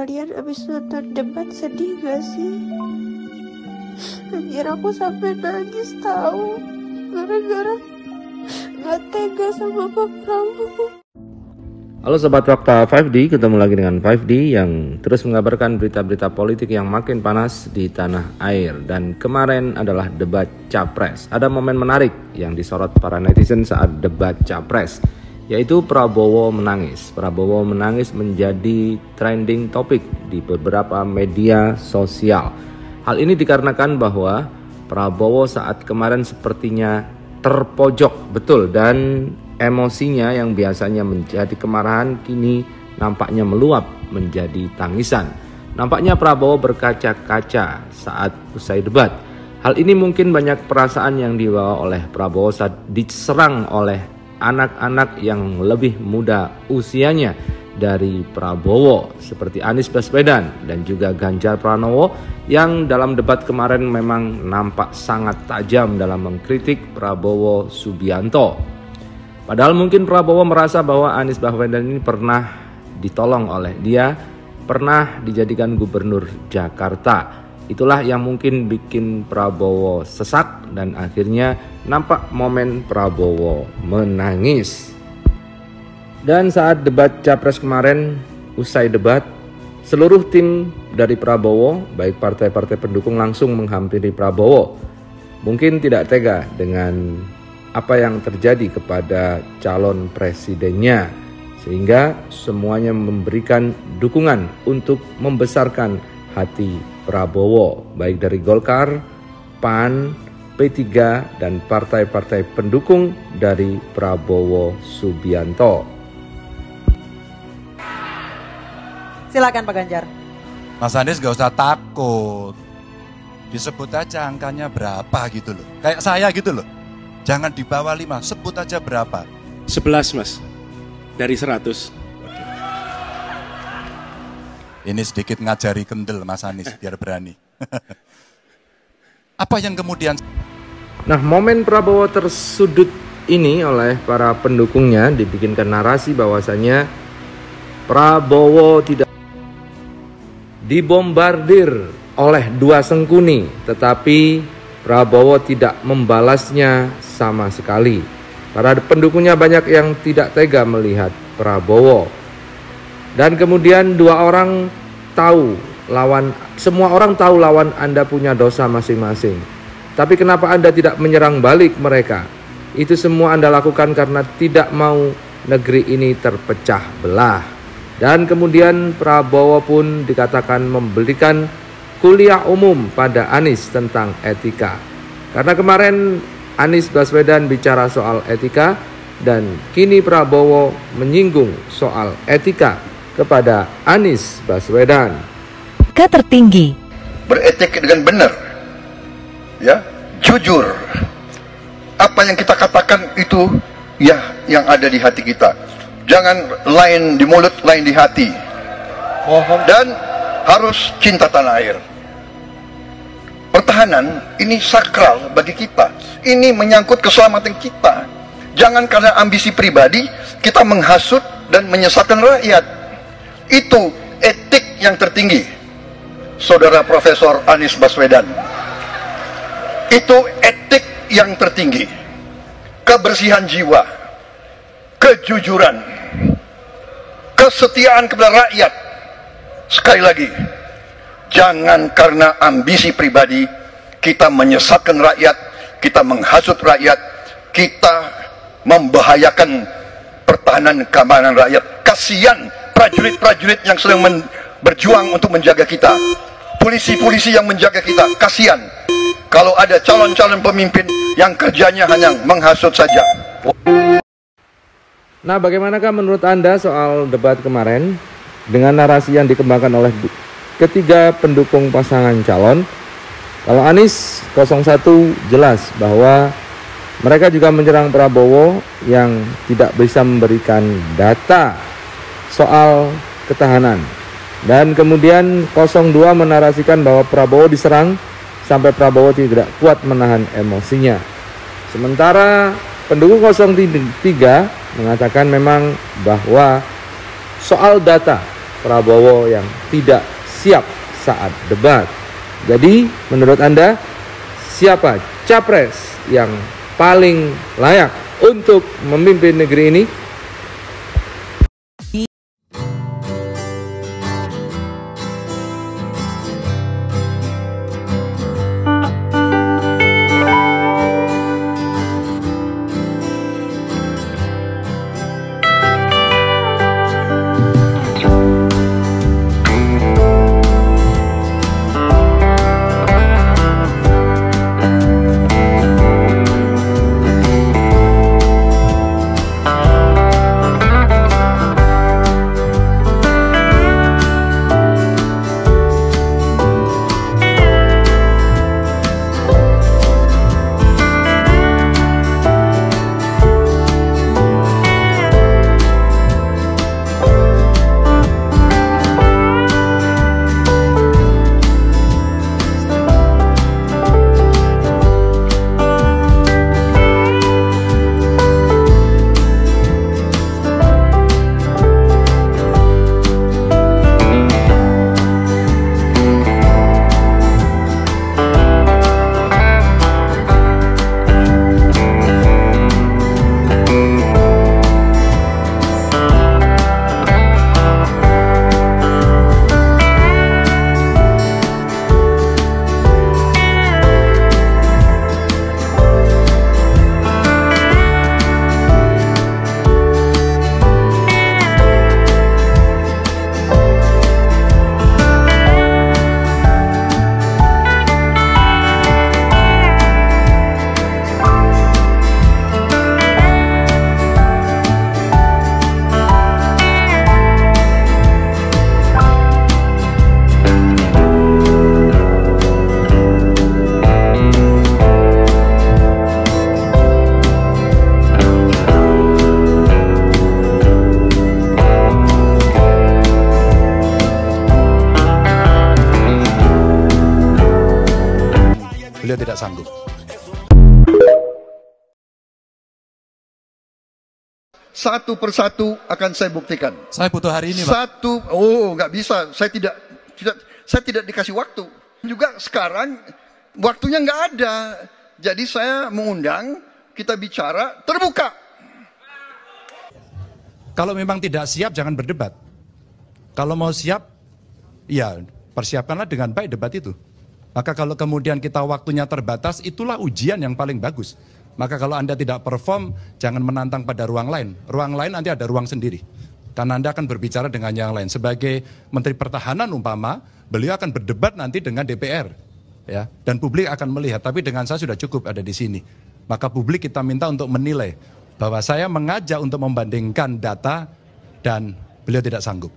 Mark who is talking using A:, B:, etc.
A: kalian abis nonton debat sedih gak sih? Anjir, aku sampai nangis tahu. Gara-gara gak tega sama Pak Prabowo.
B: Halo Sobat Fakta 5D, ketemu lagi dengan 5D yang terus mengabarkan berita-berita politik yang makin panas di tanah air. Dan kemarin adalah debat Capres. Ada momen menarik yang disorot para netizen saat debat Capres, yaitu Prabowo menangis. Prabowo menangis menjadi trending topik di beberapa media sosial. Hal ini dikarenakan bahwa Prabowo saat kemarin sepertinya terpojok betul, dan emosinya yang biasanya menjadi kemarahan kini nampaknya meluap menjadi tangisan. Nampaknya Prabowo berkaca-kaca saat usai debat. Hal ini mungkin banyak perasaan yang dibawa oleh Prabowo saat diserang oleh anak-anak yang lebih muda usianya dari Prabowo, seperti Anies Baswedan dan juga Ganjar Pranowo yang dalam debat kemarin memang nampak sangat tajam dalam mengkritik Prabowo Subianto. Padahal mungkin Prabowo merasa bahwa Anies Baswedan ini pernah ditolong oleh dia, pernah dijadikan gubernur Jakarta. Itulah yang mungkin bikin Prabowo sesak dan akhirnya nampak momen Prabowo menangis. Dan saat debat Capres kemarin, usai debat, seluruh tim dari Prabowo, baik partai-partai pendukung, langsung menghampiri Prabowo. Mungkin tidak tega dengan apa yang terjadi kepada calon presidennya, sehingga semuanya memberikan dukungan untuk membesarkan hati Prabowo, baik dari Golkar, PAN, P3, dan partai-partai pendukung dari Prabowo Subianto.
C: Silakan Pak Ganjar.
D: Mas Anies gak usah takut, disebut aja angkanya berapa gitu loh, kayak saya gitu loh. Jangan di bawah 5, sebut aja berapa.
E: 11 mas, dari 100.
D: Ini sedikit ngajari kendel Mas Anies biar berani. Apa yang kemudian?
B: Nah, momen Prabowo tersudut ini oleh para pendukungnya dibikinkan narasi bahwasanya Prabowo tidak dibombardir oleh dua sengkuni, tetapi Prabowo tidak membalasnya sama sekali. Para pendukungnya banyak yang tidak tega melihat Prabowo. Dan kemudian semua orang tahu lawan Anda punya dosa masing-masing. Tapi kenapa Anda tidak menyerang balik mereka? Itu semua Anda lakukan karena tidak mau negeri ini terpecah belah. Dan kemudian Prabowo pun dikatakan memberikan kuliah umum pada Anies tentang etika. Karena kemarin Anies Baswedan bicara soal etika, dan kini Prabowo menyinggung soal etika kepada Anies Baswedan.
F: Tertinggi.
G: Beretik dengan benar, ya, jujur. Apa yang kita katakan itu ya yang ada di hati kita. Jangan lain di mulut, lain di hati. Dan harus cinta tanah air. Pertahanan ini sakral bagi kita. Ini menyangkut keselamatan kita. Jangan karena ambisi pribadi kita menghasut dan menyesatkan rakyat. Itu etik yang tertinggi, Saudara Profesor Anies Baswedan. Itu etik yang tertinggi. Kebersihan jiwa, kejujuran, kesetiaan kepada rakyat. Sekali lagi, jangan karena ambisi pribadi kita menyesatkan rakyat, kita menghasut rakyat, kita membahayakan pertahanan keamanan rakyat. Kasihan prajurit-prajurit yang sedang berjuang untuk menjaga kita, polisi-polisi yang menjaga kita. Kasihan kalau ada calon-calon pemimpin yang kerjanya hanya menghasut saja.
B: Nah, bagaimanakah menurut Anda soal debat kemarin dengan narasi yang dikembangkan oleh ketiga pendukung pasangan calon? Kalau Anies 01 jelas bahwa mereka juga menyerang Prabowo yang tidak bisa memberikan data soal ketahanan. Dan kemudian 02 menarasikan bahwa Prabowo diserang sampai Prabowo tidak kuat menahan emosinya. Sementara pendukung 03 mengatakan memang bahwa soal data Prabowo yang tidak siap saat debat. Jadi, menurut Anda, siapa capres yang paling layak untuk memimpin negeri ini?
D: Beliau tidak sanggup.
G: Satu persatu akan saya buktikan.
D: Saya butuh hari ini, Pak.
G: Nggak bisa. Saya tidak dikasih waktu. Juga sekarang waktunya nggak ada. Jadi saya mengundang, kita bicara terbuka.
D: Kalau memang tidak siap, jangan berdebat. Kalau mau siap, ya persiapkanlah dengan baik debat itu. Maka kalau kemudian kita waktunya terbatas, itulah ujian yang paling bagus. Maka kalau Anda tidak perform, jangan menantang pada ruang lain. Ruang lain nanti ada ruang sendiri. Karena Anda akan berbicara dengan yang lain. Sebagai Menteri Pertahanan umpama, beliau akan berdebat nanti dengan DPR. Ya, dan publik akan melihat, tapi dengan saya sudah cukup ada di sini. Maka publik kita minta untuk menilai bahwa saya mengajak untuk membandingkan data dan beliau tidak sanggup.